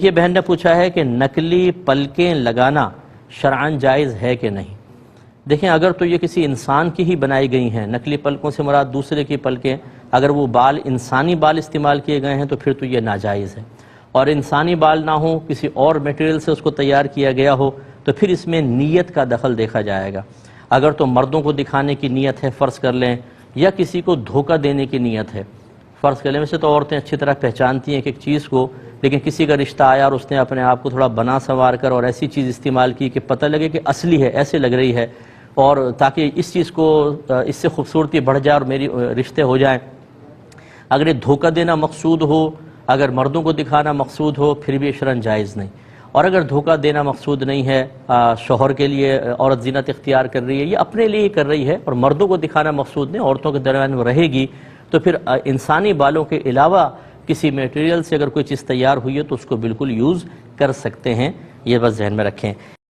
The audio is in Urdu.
یہ بہن نے پوچھا ہے کہ نقلی پلکیں لگانا شرعاً جائز ہے کہ نہیں۔ دیکھیں، اگر تو یہ کسی انسان کی ہی بنائی گئی ہیں، نقلی پلکوں سے مراد دوسرے کی پلکیں، اگر وہ بال انسانی بال استعمال کیے گئے ہیں تو پھر تو یہ ناجائز ہے، اور انسانی بال نہ ہو، کسی اور میٹیریل سے اس کو تیار کیا گیا ہو تو پھر اس میں نیت کا دخل دیکھا جائے گا۔ اگر تو مردوں کو دکھانے کی نیت ہے فرض کر لیں، یا کسی کو دھوکہ دینے کی نیت ہے فرض کر لیں، ویسے تو عورتیں اچھی طرح پہچانتی ہیں کہ ایک چیز کو، لیکن کسی کا رشتہ آیا اور اس نے اپنے آپ کو تھوڑا بنا سنوار کر اور ایسی چیز استعمال کی کہ پتہ لگے کہ اصلی ہے، ایسے لگ رہی ہے، اور تاکہ اس چیز کو اس سے خوبصورتی بڑھ جائے اور میری رشتے ہو جائیں۔ اگر یہ دھوکہ دینا مقصود ہو، اگر مردوں کو دکھانا مقصود ہو، پھر بھی شرعاً جائز نہیں۔ اور اگر دھوکہ دینا مقصود نہیں ہے، شوہر کے لیے عورت زینت اختیار کر رہی ہے یا اپنے لیے کر رہی ہے اور مردوں کو دکھانا مقصود نہیں، عورتوں کے درمیان وہ رہے گی، تو پھر انسانی بالوں کے علاوہ کسی میٹیریل سے اگر کوئی چیز تیار ہوئی ہے تو اس کو بالکل یوز کر سکتے ہیں، یہ بس ذہن میں رکھیں۔